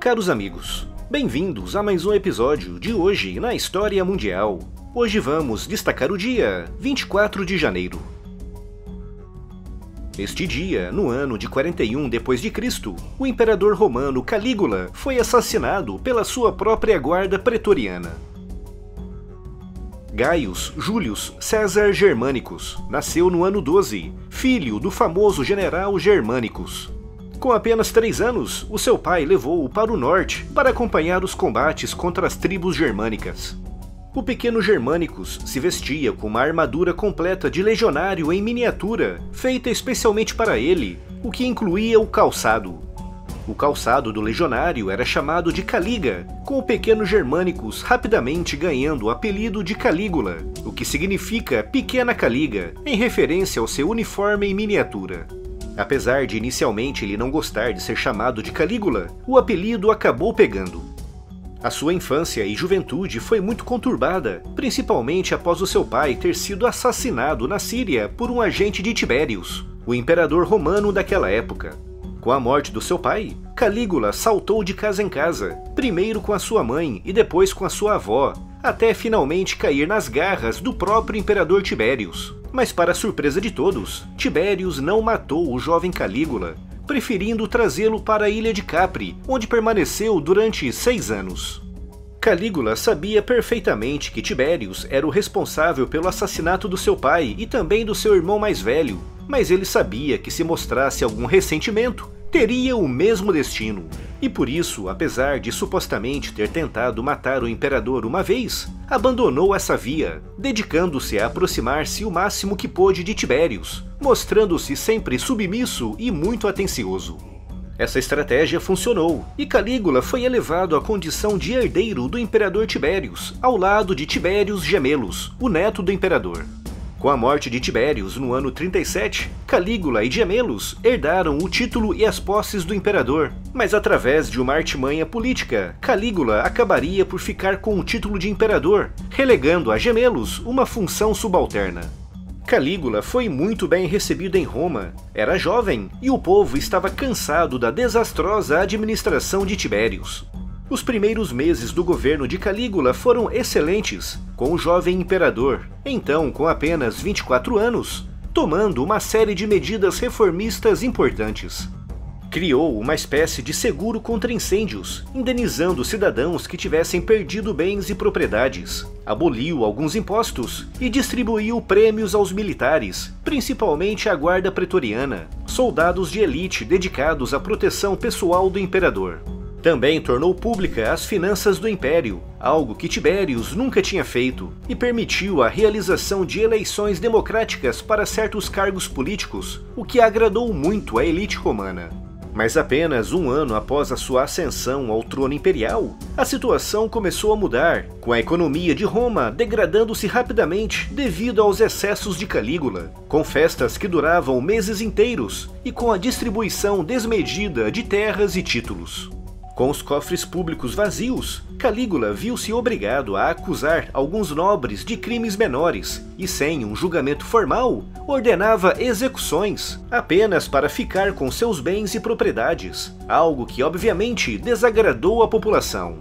Caros amigos, bem-vindos a mais um episódio de Hoje na História Mundial. Hoje vamos destacar o dia 24 de janeiro. Neste dia, no ano de 41 d.C., o imperador romano Calígula foi assassinado pela sua própria guarda pretoriana. Gaius Július César Germânicos nasceu no ano 12, filho do famoso general Germânicos. Com apenas 3 anos, o seu pai levou-o para o norte para acompanhar os combates contra as tribos germânicas. O pequeno Germânicos se vestia com uma armadura completa de legionário em miniatura, feita especialmente para ele, o que incluía o calçado. O calçado do legionário era chamado de caliga, com o pequeno Germânicos rapidamente ganhando o apelido de Calígula, o que significa pequena caliga, em referência ao seu uniforme em miniatura. Apesar de inicialmente ele não gostar de ser chamado de Calígula, o apelido acabou pegando. A sua infância e juventude foi muito conturbada, principalmente após o seu pai ter sido assassinado na Síria por um agente de Tibérius, o imperador romano daquela época. Com a morte do seu pai, Calígula saltou de casa em casa, primeiro com a sua mãe e depois com a sua avó, até finalmente cair nas garras do próprio imperador Tibérius. Mas para surpresa de todos, Tibérius não matou o jovem Calígula, preferindo trazê-lo para a ilha de Capri, onde permaneceu durante 6 anos. Calígula sabia perfeitamente que Tibérius era o responsável pelo assassinato do seu pai e também do seu irmão mais velho, mas ele sabia que se mostrasse algum ressentimento, teria o mesmo destino. E por isso, apesar de supostamente ter tentado matar o imperador uma vez, abandonou essa via, dedicando-se a aproximar-se o máximo que pôde de Tibérius, mostrando-se sempre submisso e muito atencioso. Essa estratégia funcionou, e Calígula foi elevado à condição de herdeiro do imperador Tibérius, ao lado de Tibérius Gemelos, o neto do imperador. Com a morte de Tibérius no ano 37, Calígula e Gemelos herdaram o título e as posses do imperador, mas através de uma artimanha política, Calígula acabaria por ficar com o título de imperador, relegando a Gemelos uma função subalterna. Calígula foi muito bem recebido em Roma, era jovem e o povo estava cansado da desastrosa administração de Tibérius. Os primeiros meses do governo de Calígula foram excelentes, com o jovem imperador, então com apenas 24 anos, tomando uma série de medidas reformistas importantes. Criou uma espécie de seguro contra incêndios, indenizando cidadãos que tivessem perdido bens e propriedades. Aboliu alguns impostos e distribuiu prêmios aos militares, principalmente à guarda pretoriana, soldados de elite dedicados à proteção pessoal do imperador. Também tornou pública as finanças do império, algo que Tibérius nunca tinha feito, e permitiu a realização de eleições democráticas para certos cargos políticos, o que agradou muito à elite romana. Mas apenas um ano após a sua ascensão ao trono imperial, a situação começou a mudar, com a economia de Roma degradando-se rapidamente devido aos excessos de Calígula, com festas que duravam meses inteiros e com a distribuição desmedida de terras e títulos. Com os cofres públicos vazios, Calígula viu-se obrigado a acusar alguns nobres de crimes menores e, sem um julgamento formal, ordenava execuções, apenas para ficar com seus bens e propriedades, algo que obviamente desagradou a população.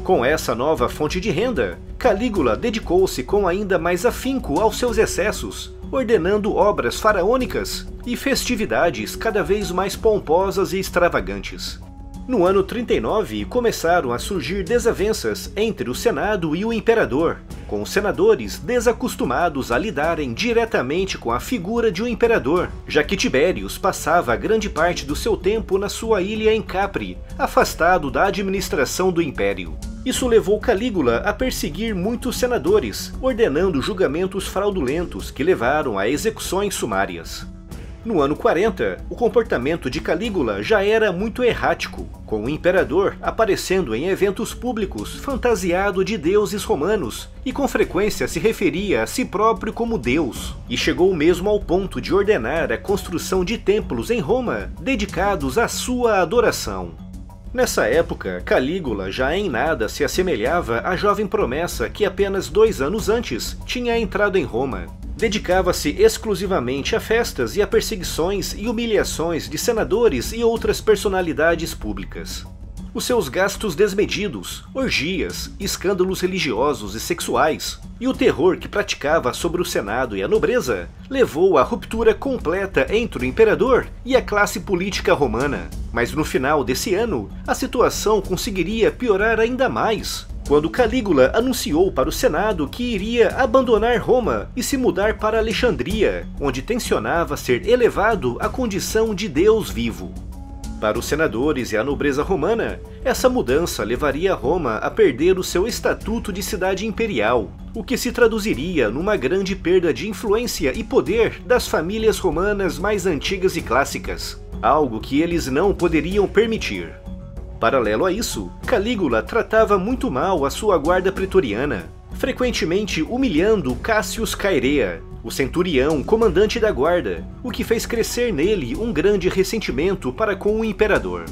Com essa nova fonte de renda, Calígula dedicou-se com ainda mais afinco aos seus excessos, ordenando obras faraônicas e festividades cada vez mais pomposas e extravagantes. No ano 39, começaram a surgir desavenças entre o Senado e o imperador, com os senadores desacostumados a lidarem diretamente com a figura de um imperador, já que Tibérius passava grande parte do seu tempo na sua ilha em Capri, afastado da administração do império. Isso levou Calígula a perseguir muitos senadores, ordenando julgamentos fraudulentos que levaram a execuções sumárias. No ano 40, o comportamento de Calígula já era muito errático, com o imperador aparecendo em eventos públicos fantasiado de deuses romanos e com frequência se referia a si próprio como Deus, e chegou mesmo ao ponto de ordenar a construção de templos em Roma dedicados à sua adoração. Nessa época, Calígula já em nada se assemelhava à jovem promessa que apenas 2 anos antes tinha entrado em Roma. Dedicava-se exclusivamente a festas e a perseguições e humilhações de senadores e outras personalidades públicas. Os seus gastos desmedidos, orgias, escândalos religiosos e sexuais, e o terror que praticava sobre o Senado e a nobreza, levou à ruptura completa entre o imperador e a classe política romana. Mas no final desse ano, a situação conseguiria piorar ainda mais, quando Calígula anunciou para o Senado que iria abandonar Roma e se mudar para Alexandria, onde tensionava ser elevado à condição de Deus vivo. Para os senadores e a nobreza romana, essa mudança levaria Roma a perder o seu estatuto de cidade imperial, o que se traduziria numa grande perda de influência e poder das famílias romanas mais antigas e clássicas, algo que eles não poderiam permitir. Paralelo a isso, Calígula tratava muito mal a sua guarda pretoriana, frequentemente humilhando Cassius Chaerea, o centurião comandante da guarda, o que fez crescer nele um grande ressentimento para com o imperador.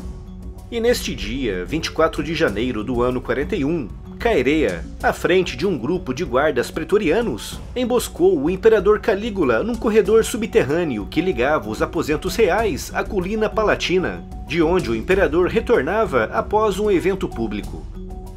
E neste dia, 24 de janeiro do ano 41, Chaerea, à frente de um grupo de guardas pretorianos, emboscou o imperador Calígula num corredor subterrâneo que ligava os aposentos reais à colina Palatina, de onde o imperador retornava após um evento público.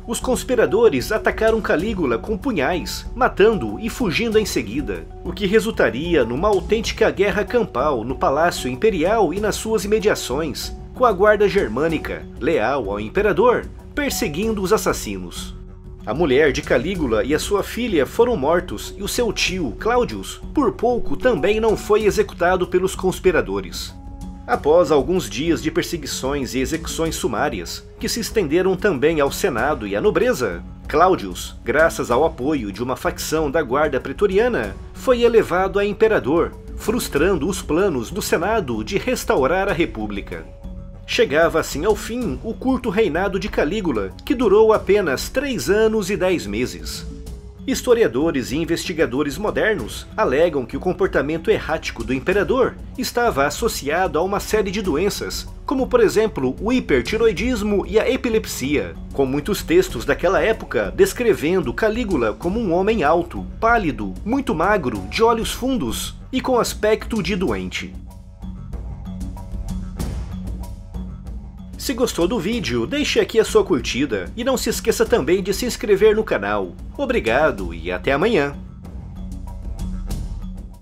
Os conspiradores atacaram Calígula com punhais, matando-o e fugindo em seguida, o que resultaria numa autêntica guerra campal no Palácio Imperial e nas suas imediações, com a guarda germânica, leal ao imperador, perseguindo os assassinos. A mulher de Calígula e a sua filha foram mortos e o seu tio, Cláudius, por pouco também não foi executado pelos conspiradores. Após alguns dias de perseguições e execuções sumárias, que se estenderam também ao Senado e à nobreza, Cláudius, graças ao apoio de uma facção da guarda pretoriana, foi elevado a imperador, frustrando os planos do Senado de restaurar a República. Chegava assim ao fim o curto reinado de Calígula, que durou apenas 3 anos e 10 meses. Historiadores e investigadores modernos alegam que o comportamento errático do imperador estava associado a uma série de doenças, como por exemplo o hipertiroidismo e a epilepsia, com muitos textos daquela época descrevendo Calígula como um homem alto, pálido, muito magro, de olhos fundos e com aspecto de doente. Se gostou do vídeo, deixe aqui a sua curtida e não se esqueça também de se inscrever no canal. Obrigado e até amanhã!